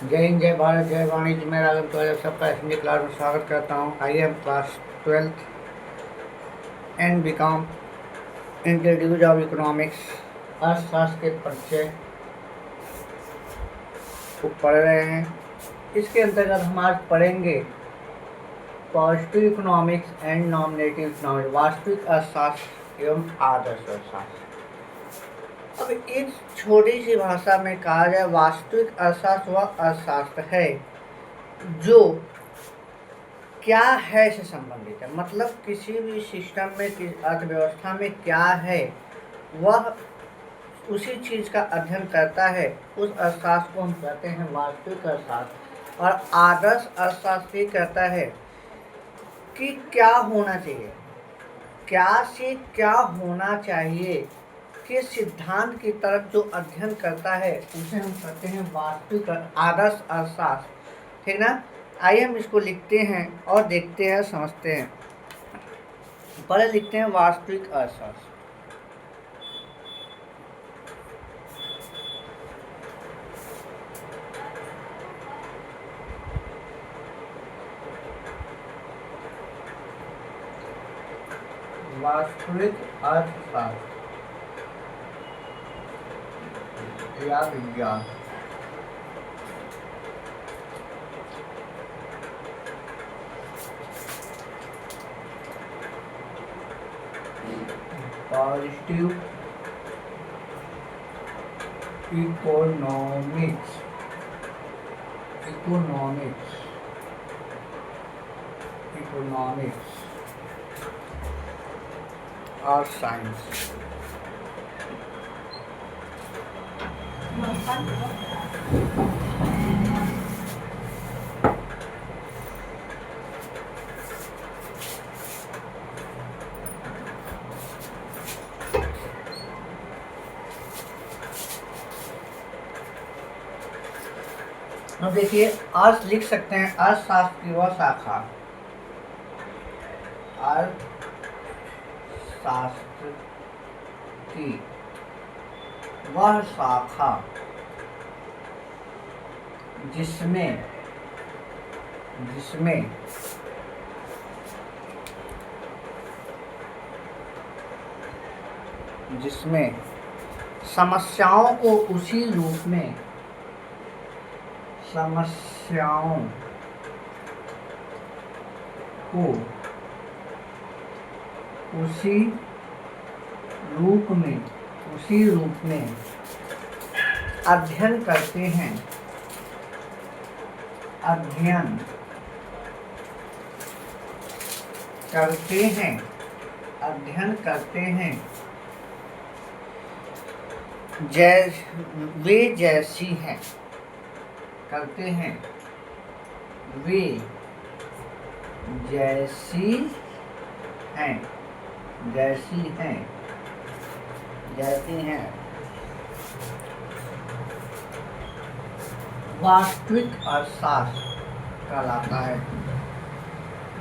जय हिंद, जय भारत, जय वाणिज्य। मैं राघव तिवारी सबका हिंदी क्लास में स्वागत करता हूँ। I am class 12th and BCom introduce of economics, अर्थशास्त्र के परिचय को पढ़ रहे हैं। इसके अंतर्गत हम आज पढ़ेंगे positive economics and nominative economics, वास्तविक अर्थशास्त्र एवं आदर्श अर्थशास्त्र। अब एक छोटी सी भाषा में कहा जाए, वास्तविक अर्थशास्त्र वह अर्थशास्त्र है जो क्या है से संबंधित है। मतलब किसी भी सिस्टम में, किसी अर्थव्यवस्था में क्या है, वह उसी चीज़ का अध्ययन करता है। उस अर्थशास्त्र को हम कहते हैं वास्तविक अर्थशास्त्र। और आदर्श अर्थशास्त्र कहता है कि क्या होना चाहिए, क्या से क्या होना चाहिए के सिद्धांत की तरफ जो अध्ययन करता है उसे हम कहते हैं वास्तविक आदर्श अर्थशास्त्र। ठीक ना। आइए हम इसको लिखते हैं और देखते हैं, समझते हैं। पहले लिखते हैं वास्तविक अर्थशास्त्र। वास्तविक अर्थशास्त्र या विज्ञान पॉजिटिव इकोनॉमिक्स और साइंस। अब देखिए, अर्थ लिख सकते हैं अर्थशास्त्र की वह शाखा, अर्थशास्त्र की वह शाखा जिसमें समस्याओं को उसी रूप में उसी रूप में अध्ययन करते हैं वे जैसी हैं, वास्तविक अर्थशास्त्र कहलाता है।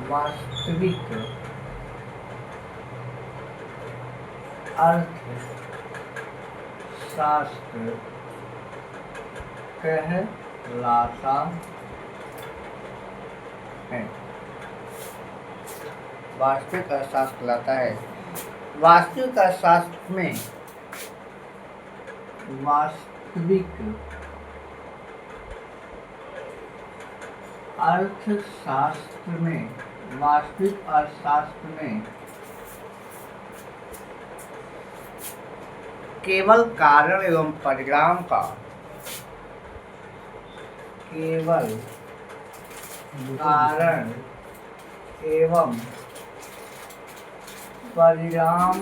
वास्तविक अर्थशास्त्र कहलाता है। वास्तविक अर्थशास्त्र कहलाता है। वास्तविक अर्थशास्त्र में वास्तविक अर्थशास्त्र में केवल कारण एवं परिणाम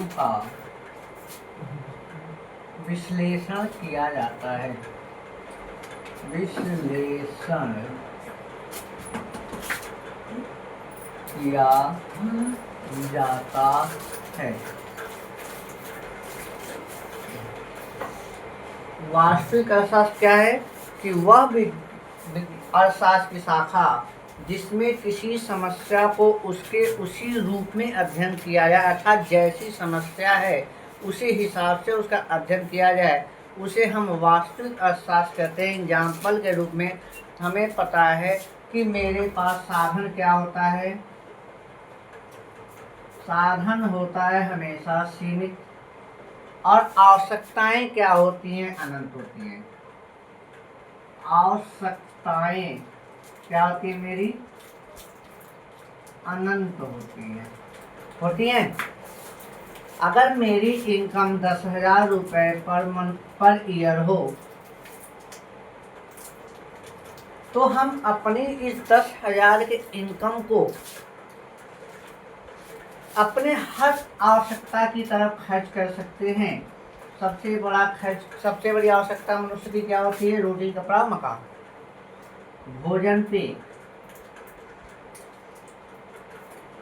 का विश्लेषण किया जाता है। वास्तविक अर्थशास्त्र क्या है कि वह अर्थशास्त्र की शाखा जिसमें किसी समस्या को उसके उसी रूप में अध्ययन किया जाए, अर्थात जैसी समस्या है उसी हिसाब से उसका अध्ययन किया जाए, उसे हम वास्तविक अर्थशास्त्र कहते हैं। एग्जाम्पल के रूप में हमें पता है कि मेरे पास साधन क्या होता है, साधन होता है हमेशा सीमित, और आवश्यकताएं क्या होती हैं, अनंत होती हैं। आवश्यकताएं क्या होती है मेरी, अनंत होती हैं। अगर मेरी इनकम 10,000 रुपये पर ईयर हो, तो हम अपनी इस 10,000 के इनकम को अपने हर आवश्यकता की तरफ खर्च कर सकते हैं। सबसे बड़ी आवश्यकता मनुष्य की क्या होती है, रोटी कपड़ा मकान, भोजन पे,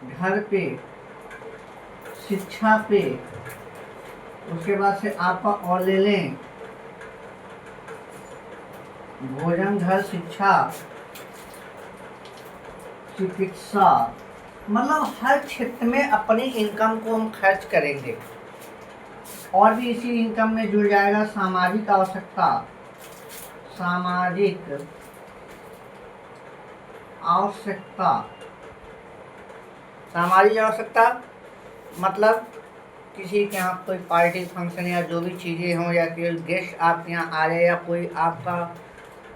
घर पे, शिक्षा पे, उसके बाद से आपका और ले लें, भोजन, घर, शिक्षा, चिकित्सा, मतलब हर क्षेत्र में अपनी इनकम को हम खर्च करेंगे। और भी इसी इनकम में जुड़ जाएगा सामाजिक आवश्यकता, सामाजिक आवश्यकता मतलब किसी के यहाँ कोई पार्टी फंक्शन या जो भी चीज़ें हों, या कोई गेस्ट आपके यहाँ आ रहे, या कोई आपका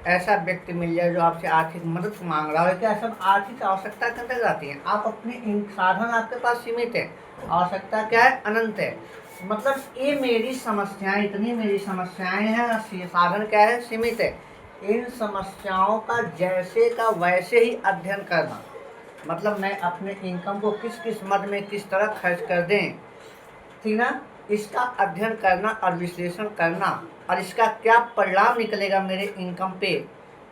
ऐसा व्यक्ति मिल जाए जो आपसे आर्थिक मदद मांग रहा हो, क्या सब आर्थिक आवश्यकता के अंतर्गत आती हैं। आप अपने साधन आपके पास सीमित है, आवश्यकता क्या है, अनंत है। मतलब ये मेरी समस्याएं, इतनी मेरी समस्याएं हैं, साधन क्या है, सीमित है। इन समस्याओं का जैसे का वैसे ही अध्ययन करना, मतलब मैं अपने इनकम को किस किस मद में किस तरह खर्च कर दें, ठीक ना, इसका अध्ययन करना और विश्लेषण करना, और इसका क्या परिणाम निकलेगा मेरे इनकम पे,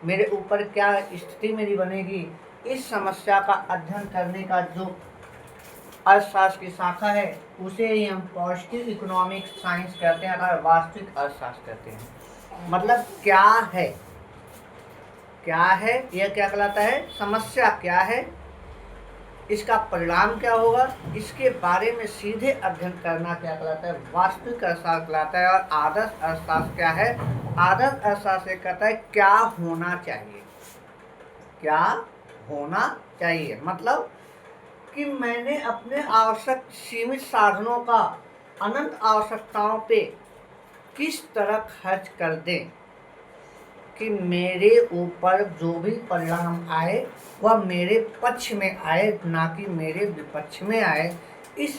मेरे ऊपर क्या स्थिति मेरी बनेगी, इस समस्या का अध्ययन करने का जो अर्थशास्त्र की शाखा है उसे ही हम पॉजिटिव इकोनॉमिक साइंस कहते हैं, और वास्तविक अर्थशास्त्र कहते हैं। मतलब क्या है, यह क्या कहलाता है, समस्या क्या है, इसका परिणाम क्या होगा, इसके बारे में सीधे अध्ययन करना क्या कहलाता है, वास्तविक अर्थशास्त्र कहलाता है। और आदर्श अर्थशास्त्र क्या है, आदर्श अर्थशास्त्र कहता है क्या होना चाहिए, क्या होना चाहिए, मतलब कि मैंने अपने आवश्यक सीमित साधनों का अनंत आवश्यकताओं पे किस तरह खर्च कर दें कि मेरे ऊपर जो भी परिणाम आए वह मेरे पक्ष में आए, ना कि मेरे विपक्ष में आए। इस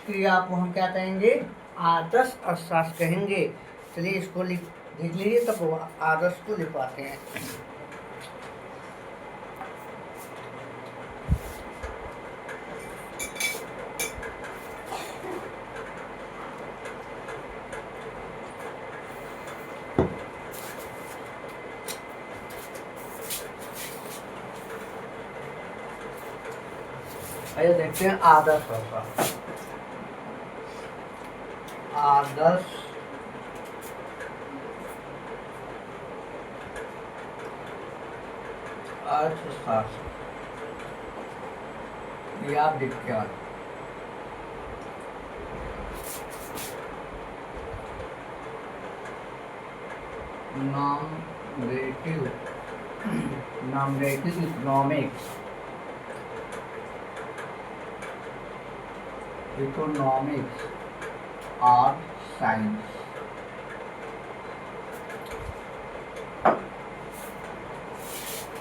क्रिया को हम क्या कहेंगे, आदर्श अर्थशास्त्र कहेंगे। चलिए इसको लिख लीजिए, तब आदर्श को लिखवाते हैं। आइए देखते हैं आदर्श अर्थशास्त्र। आदर्श अर्थशास्त्र या विज्ञान, नॉमिनेटिव इकोनॉमिक्स और साइंस।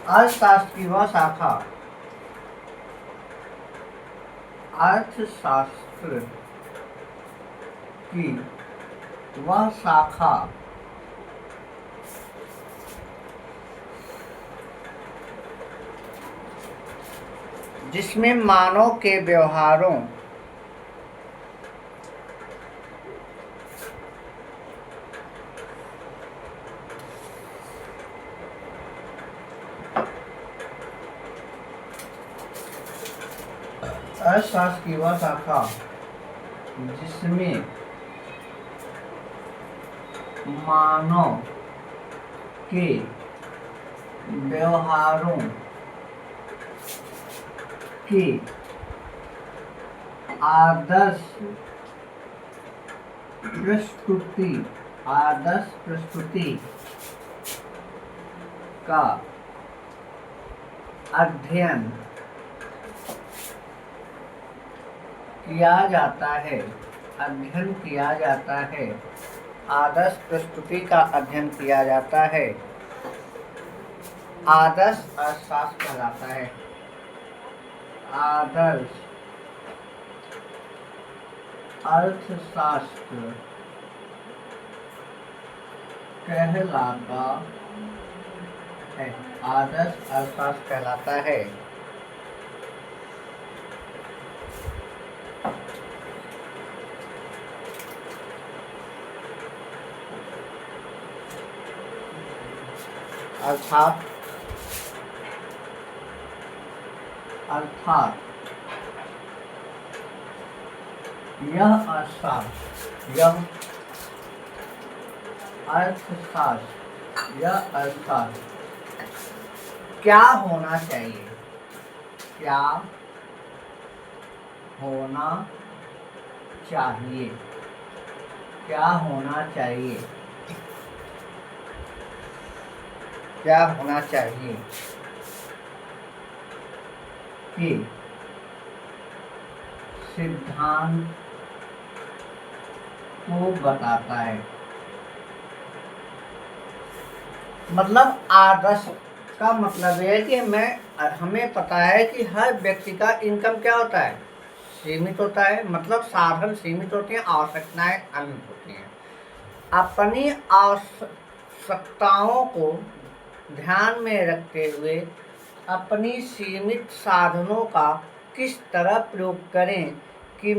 अर्थशास्त्र की वह शाखा, अर्थशास्त्र की वह शाखा जिसमें मानव के व्यवहारों अर्थशास्त्र की वह शाखा जिसमें मानव के व्यवहारों की आदर्श प्रस्तुति आदर्श प्रस्तुति का अध्ययन किया जाता है। अध्ययन किया जाता है। आदर्श प्रस्तुति का अध्ययन किया जाता है। आदर्श अर्थशास्त्र कहलाता है। आदर्श अर्थशास्त्र कहलाता है। आदर्श अर्थशास्त्र कहलाता है। अर्थात यह अर्थशास्त्र क्या होना चाहिए? क्या होना चाहिए? क्या होना चाहिए? क्या होना चाहिए कि सिद्धांत को बताता है। मतलब आदर्श का मतलब है कि हमें पता है कि हर व्यक्ति का इनकम क्या होता है, सीमित होता है। मतलब साधन सीमित होते हैं, आवश्यकताएं अनंत होती हैं। अपनी आवश्यकताओं को ध्यान में रखते हुए अपनी सीमित साधनों का किस तरह प्रयोग करें कि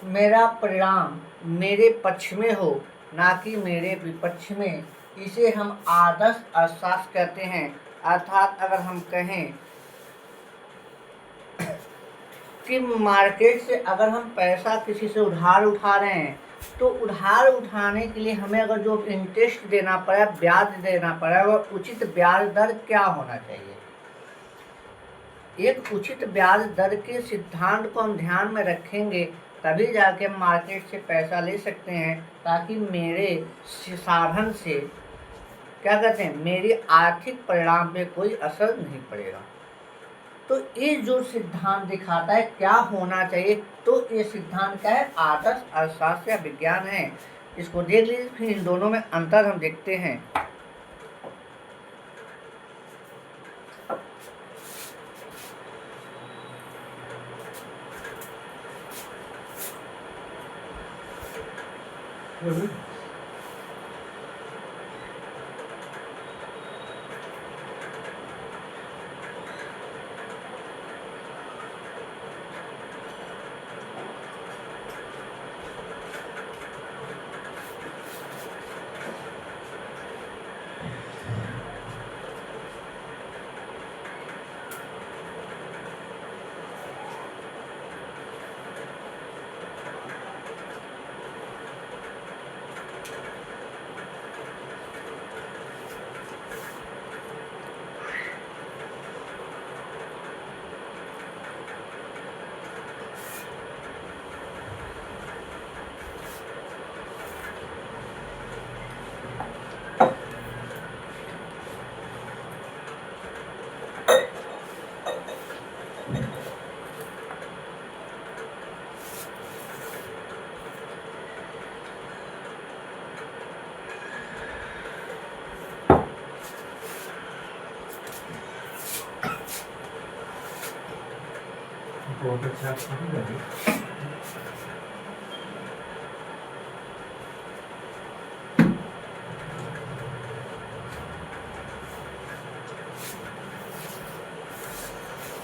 मेरा परिणाम मेरे पक्ष में हो, ना कि मेरे विपक्ष में। इसे हम आदर्श अर्थशास्त्र कहते हैं। अर्थात अगर हम कहें कि मार्केट से अगर हम पैसा किसी से उधार उठा रहे हैं, तो उधार उठाने के लिए हमें अगर जो इंटरेस्ट देना पड़ा, ब्याज देना पड़ा, वह उचित ब्याज दर क्या होना चाहिए। एक उचित ब्याज दर के सिद्धांत को हम ध्यान में रखेंगे, तभी जाके मार्केट से पैसा ले सकते हैं, ताकि मेरे साधन से क्या कहते हैं, मेरी आर्थिक परिणाम में कोई असर नहीं पड़ेगा। तो ये जो सिद्धांत दिखाता है क्या होना चाहिए, तो ये सिद्धांत क्या है, आदर्श अर्थशास्त्र या विज्ञान है। इसको देख लीजिए, फिर इन दोनों में अंतर हम देखते हैं। बहुत अच्छा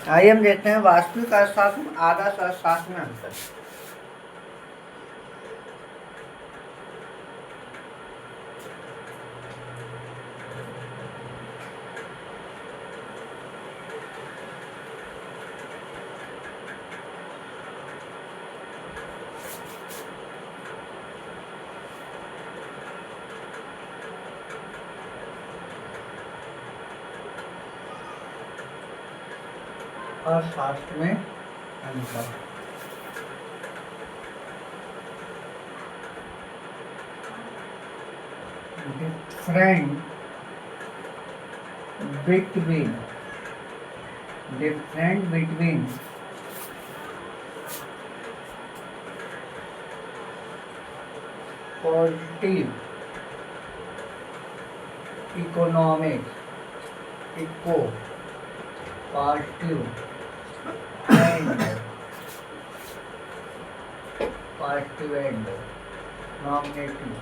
आइए हम देखते हैं वास्तविक अर्थशास्त्र, आदर्श अर्थशास्त्र में अंतर। अर्थशास्त्र में अंतर। different between positive economics positive and normative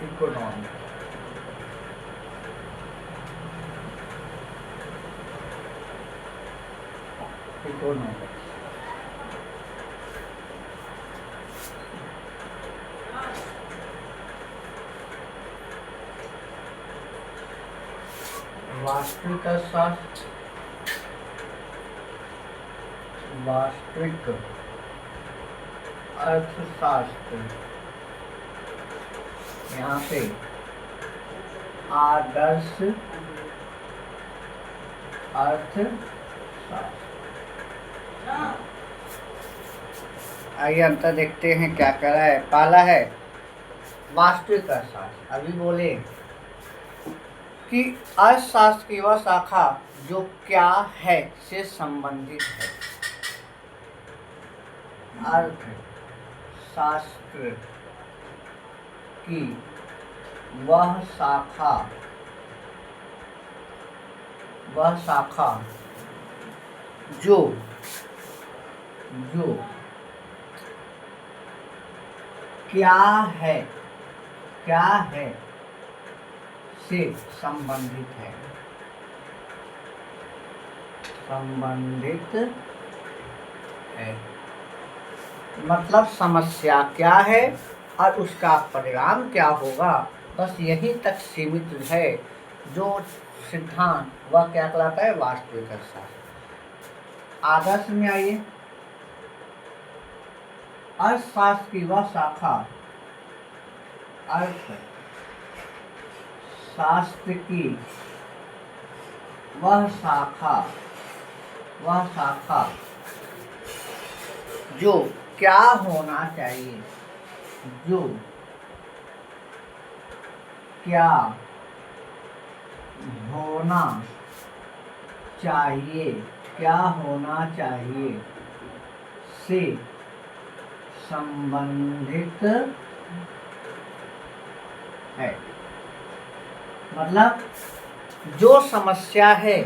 economics. वास्तविक अर्थशास्त्र, यहाँ पे आदर्श अर्थशास्त्र। आइए अंतर देखते हैं क्या कह रहा है। पहला है वास्तविक अर्थशास्त्र। अभी बोले कि अर्थशास्त्र की वह शाखा जो क्या है से संबंधित है। अर्थशास्त्र की वह शाखा जो क्या है से संबंधित है। मतलब समस्या क्या है और उसका परिणाम क्या होगा, बस यहीं तक सीमित है। जो सिद्धांत वह क्या कहलाता है, वास्तविक अर्थशास्त्र। आदर्श में आइए, अर्थशास्त्र की वह शाखा, अर्थशास्त्र की वह शाखा जो क्या होना चाहिए, जो क्या होना चाहिए से संबंधित है। मतलब जो समस्या है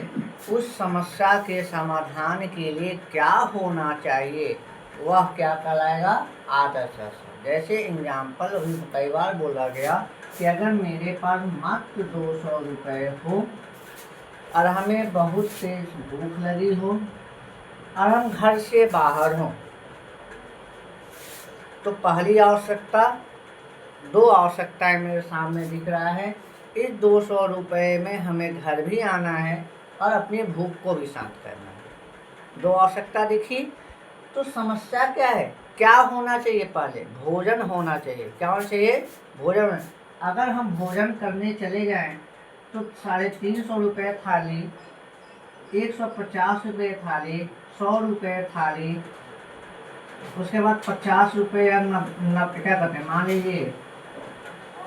उस समस्या के समाधान के लिए क्या होना चाहिए वह क्या कहलाएगा, आदर्श अर्थशास्त्र। जैसे एग्जाम्पल अभी कई बार बोला गया कि अगर मेरे पास मात्र 200 रुपये हो और हमें बहुत तेज भूख लगी हो और हम घर से बाहर हों, तो पहली आवश्यकता, दो आवश्यकताएं मेरे सामने दिख रहा है। इस 200 रुपये में हमें घर भी आना है और अपनी भूख को भी शांत करना है। दो आवश्यकता दिखी, तो समस्या क्या है, क्या होना चाहिए, पहले भोजन होना चाहिए। क्या होना चाहिए, भोजन। अगर हम भोजन करने चले जाएं तो 350 रुपये थाली, 150 रुपये थाली, 100 रुपये थाली, उसके बाद 50 रुपये या क्या कहते हैं, मान लीजिए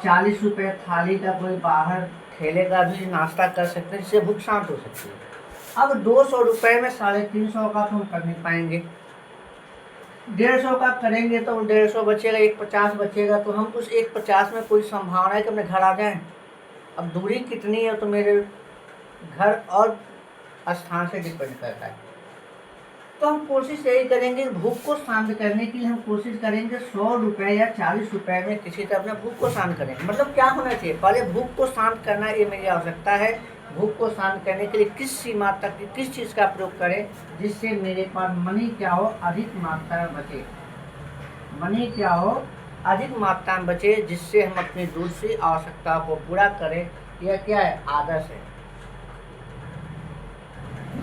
40 रुपये थाली का कोई बाहर ठेले का भी नाश्ता कर सकते हैं, जिससे भूख शांत हो सकती है। अब 200 रुपये में 350 का तो हम कर नहीं पाएंगे, 150 का करेंगे तो 150 बचेगा, 150 बचेगा, तो हम उस 150 में कोई संभावना है कि अपने घर आ जाएं। अब दूरी कितनी है तो मेरे घर और स्थान से डिपेंड करता है। तो हम कोशिश यही करेंगे, भूख को शांत करने के लिए हम कोशिश करेंगे 100 रुपये या 40 रुपये में किसी तरह अपने भूख को शांत करेंगे। मतलब क्या होना चाहिए, पहले भूख को शांत करना, ये मेरी आवश्यकता है। भूख को शांत करने के लिए किस सीमा तक किस चीज़ का प्रयोग करें जिससे मेरे पास मनी क्या हो, अधिक मात्रा में बचे। मनी क्या हो, अधिक मात्रा में बचे, जिससे हम अपनी दूसरी आवश्यकता को पूरा करें। यह क्या है, आदर्श है।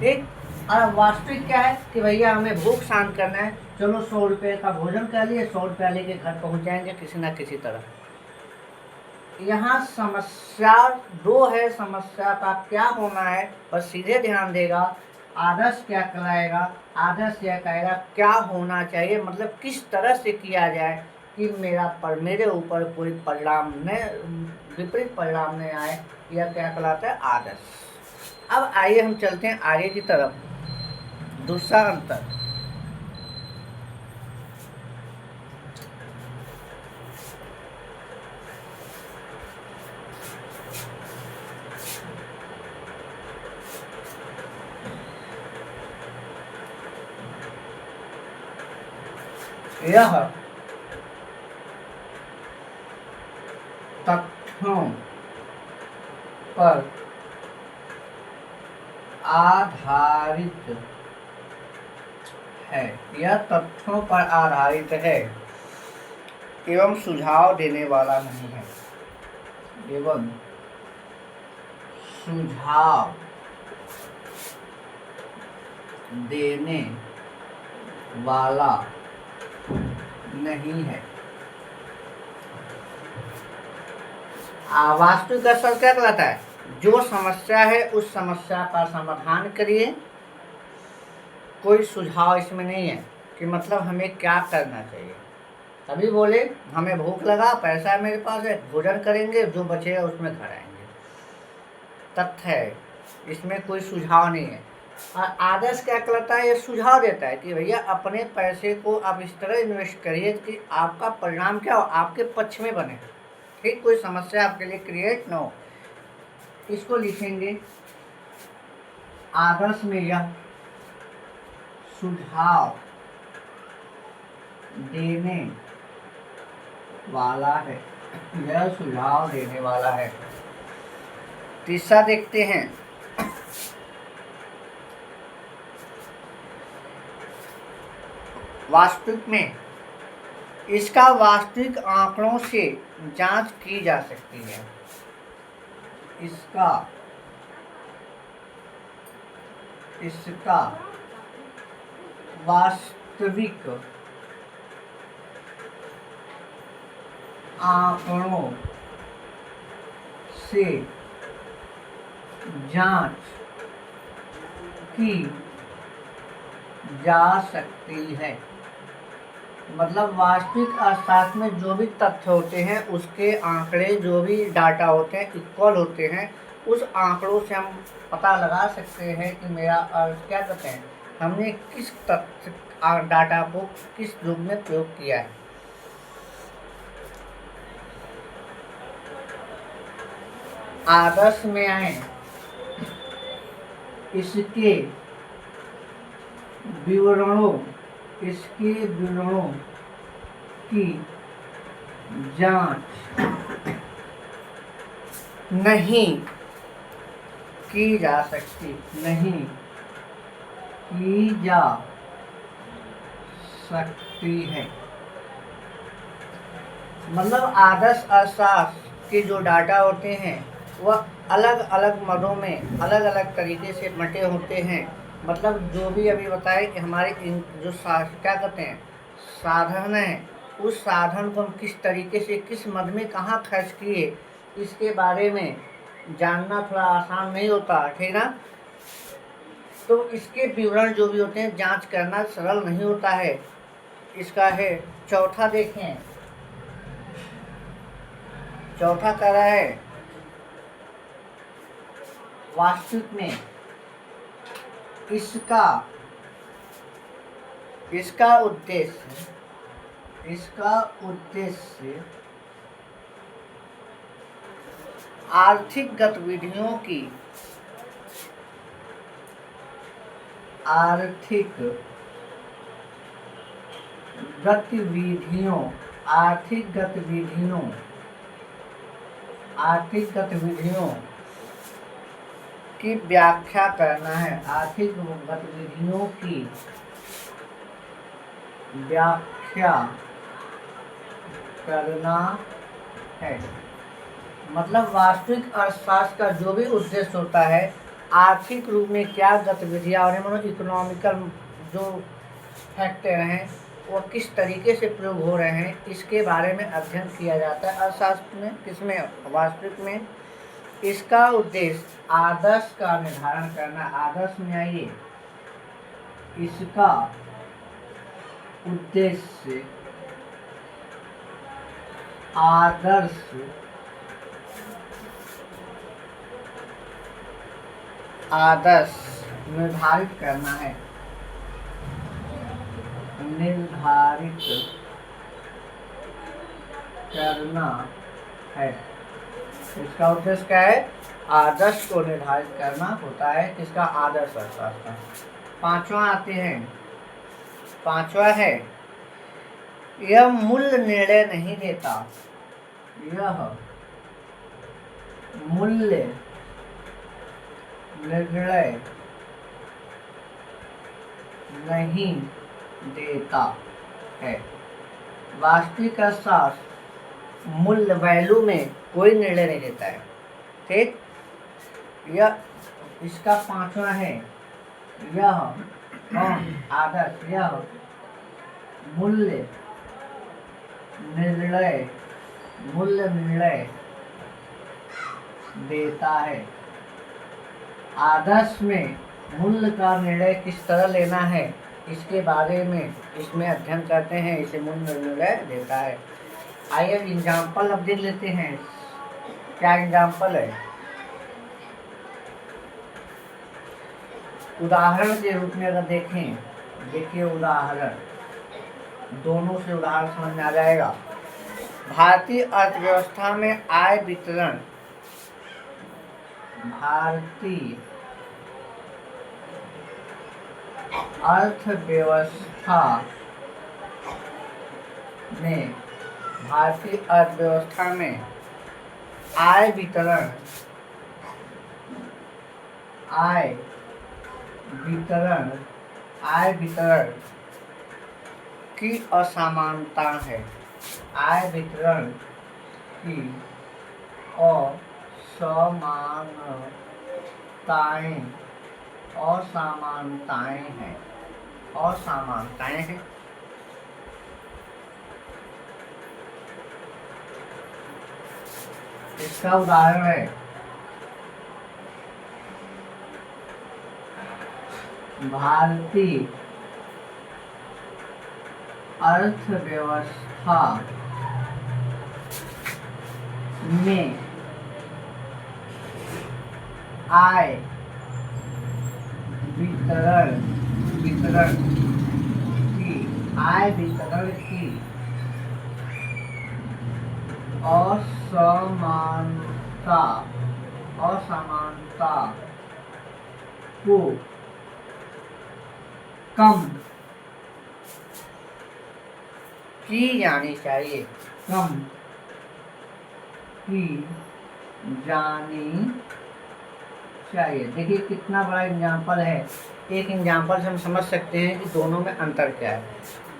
ठीक। और वास्तविक क्या है कि भैया हमें भूख शांत करना है, चलो 100 रुपये का भोजन कर लिए, 100 रुपया लेके घर पहुंच जाएंगे किसी ना किसी तरह। यहाँ समस्या दो है, समस्या का क्या होना है, बस सीधे ध्यान देगा आदर्श क्या कहलाएगा? आदर्श यह कहेगा क्या होना चाहिए, मतलब किस तरह से किया जाए कि मेरे ऊपर कोई परिणाम न विपरीत परिणाम नहीं आए, यह क्या कहलाता है? आदर्श। अब आइए हम चलते हैं आगे की तरफ। दूसरा अंतर, यह तथ्यों पर आधारित है, यह तथ्यों पर आधारित है एवं सुझाव देने वाला नहीं है, एवं सुझाव देने वाला नहीं है। वास्तविक असर क्या कहलाता है? जो समस्या है उस समस्या का समाधान करिए, कोई सुझाव इसमें नहीं है कि मतलब हमें क्या करना चाहिए। तभी बोले हमें भूख लगा, पैसा है मेरे पास है, भोजन करेंगे, जो बचेगा उसमें खाएंगे। तथ्य है, इसमें कोई सुझाव नहीं है। और आदर्श क्या कहलाता है? ये सुझाव देता है कि भैया अपने पैसे को आप इस तरह इन्वेस्ट करिए कि आपका परिणाम क्या हो, आपके पक्ष में बने, ठीक, कोई समस्या आपके लिए क्रिएट न हो। इसको लिखेंगे आदर्श में यह सुझाव देने वाला है, यह सुझाव देने वाला है। तीसरा देखते हैं, वास्तविक में इसका वास्तविक आंकड़ों से जांच की जा सकती है। इसका वास्तविक आंकड़ों से जांच की जा सकती है। मतलब वास्तविक अर्थशास्त्र में जो भी तथ्य होते हैं उसके आंकड़े, जो भी डाटा होते हैं इक्वल होते हैं, उस आंकड़ों से हम पता लगा सकते हैं कि मेरा अर्थ क्या कहते हैं, हमने किस तथ्य डाटा को किस रूप में प्रयोग किया है। आदर्श में आए, इसके विवरणों की जांच नहीं की जा सकती, नहीं की जा सकती है। मतलब आदर्श अर्थशास्त्र के जो डाटा होते हैं वह अलग अलग मदों में अलग अलग तरीके से बंटे होते हैं। मतलब जो भी अभी बताए कि हमारे जो क्या कहते हैं साधन है, उस साधन को हम किस तरीके से किस मद में कहाँ खर्च किए, इसके बारे में जानना थोड़ा आसान नहीं होता, ठीक ना। तो इसके विवरण जो भी होते हैं जांच करना सरल नहीं होता है। इसका है चौथा, देखें चौथा कह रहा है वास्तविक में इसका उद्देश्य आर्थिक गतिविधियों की व्याख्या करना है। आर्थिक गतिविधियों की व्याख्या करना है। मतलब वास्तविक अर्थशास्त्र का जो भी उद्देश्य होता है, आर्थिक रूप में क्या गतिविधियां और मतलब इकोनॉमिकल जो फैक्टर हैं वो किस तरीके से प्रयोग हो रहे हैं, इसके बारे में अध्ययन किया जाता है अर्थशास्त्र में। किसमें? वास्तविक में। इसका उद्देश्य आदर्श का निर्धारण करना। आदर्श में आइए, इसका उद्देश्य आदर्श निर्धारित करना है। निर्धारित करना है। इसका उद्देश्य क्या है? आदर्श को निर्धारित करना होता है। किसका? आदर्श अर्थशास्त्र का। पांचवा आते हैं, पांचवा है यह मूल्य निर्णय नहीं देता। यह मूल्य निर्णय नहीं देता है। वास्तविक अर्थशास्त्र मूल्य वैल्यू में कोई निर्णय नहीं देता है। ठीक, यह इसका पांचवा है यह आदर्श यह मूल्य निर्णय देता है। आदर्श में मूल्य का निर्णय किस तरह लेना है इसके बारे में इसमें अध्ययन करते हैं। इसे मूल्य निर्णय देता है। आइए एग्जाम्पल अब देख लेते हैं। क्या एग्जाम्पल है? उदाहरण के रूप में अगर देखें, देखिए उदाहरण, दोनों से उदाहरण समझ में आ जाएगा। भारतीय अर्थव्यवस्था में आय वितरण, भारतीय अर्थव्यवस्था में आय वितरण की असमानता है। आय वितरण की असमानताएं हैं। इसका उदाहरण है भारतीय अर्थव्यवस्था में आय वितरण की असमानता को कम की जानी चाहिए। देखिए कितना बड़ा एग्जाम्पल है। एक एग्जाम्पल से हम समझ सकते हैं कि दोनों में अंतर क्या है।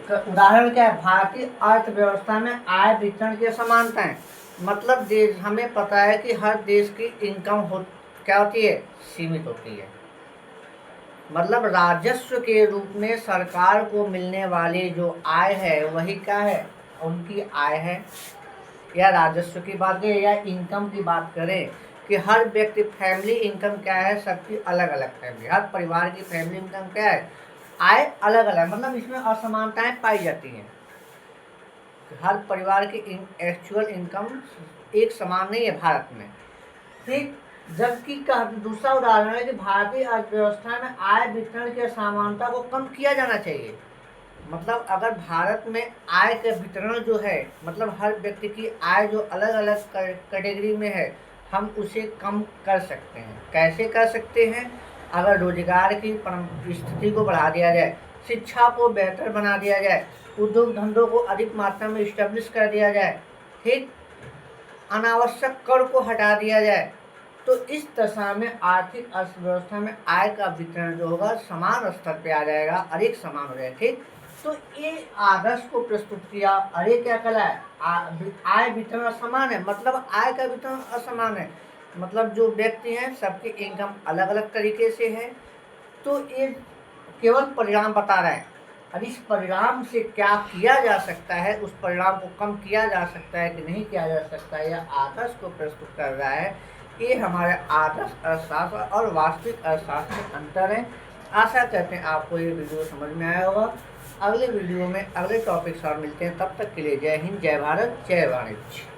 तो उदाहरण क्या है? भारतीय अर्थव्यवस्था में आय वितरण की असमानताएं। मतलब देश, हमें पता है कि हर देश की इनकम क्या होती है? सीमित होती है। मतलब राजस्व के रूप में सरकार को मिलने वाली जो आय है वही क्या है? उनकी आय है। या राजस्व की बात करें या इनकम की बात करें कि हर व्यक्ति फैमिली इनकम क्या है? सबकी अलग अलग फैमिली, हर परिवार की फैमिली इनकम क्या है? आय अलग अलग। मतलब इसमें असमानताएं पाई जाती हैं। हर परिवार की एक्चुअल इनकम एक समान नहीं है भारत में। ठीक, जबकि दूसरा उदाहरण है कि भारतीय अर्थव्यवस्था में आय वितरण की असमानता को कम किया जाना चाहिए। मतलब अगर भारत में आय का वितरण जो है, मतलब हर व्यक्ति की आय जो अलग अलग कैटेगरी में है, हम उसे कम कर सकते हैं। कैसे कर सकते हैं? अगर रोजगार की स्थिति को बढ़ा दिया जाए, शिक्षा को बेहतर बना दिया जाए, उद्योग धंधों को अधिक मात्रा में इस्टेब्लिश कर दिया जाए, ठीक, अनावश्यक कर को हटा दिया जाए, तो इस दशा में आर्थिक अर्थव्यवस्था में आय का वितरण जो होगा समान स्तर पे आ जाएगा, अधिक समान हो जाएगा। ठीक, तो ये आदर्श को प्रस्तुत किया। अरे क्या कला है? आय वितरण असमान है, मतलब आय का वितरण असमान है, मतलब जो व्यक्ति हैं सबकी इनकम अलग अलग तरीके से है। तो ये केवल परिणाम बता रहा है। अब इस परिणाम से क्या किया जा सकता है, उस परिणाम को कम किया जा सकता है कि नहीं किया जा सकता है, यह आदर्श को प्रस्तुत कर रहा है। ये हमारे आदर्श अर्थशास्त्र और वास्तविक अर्थशास्त्र में अंतर है। आशा करते हैं आपको ये वीडियो समझ में आया होगा। अगले वीडियो में अगले टॉपिक से और मिलते हैं, तब तक के लिए जय हिंद, जय भारत, जय वाणिज्य।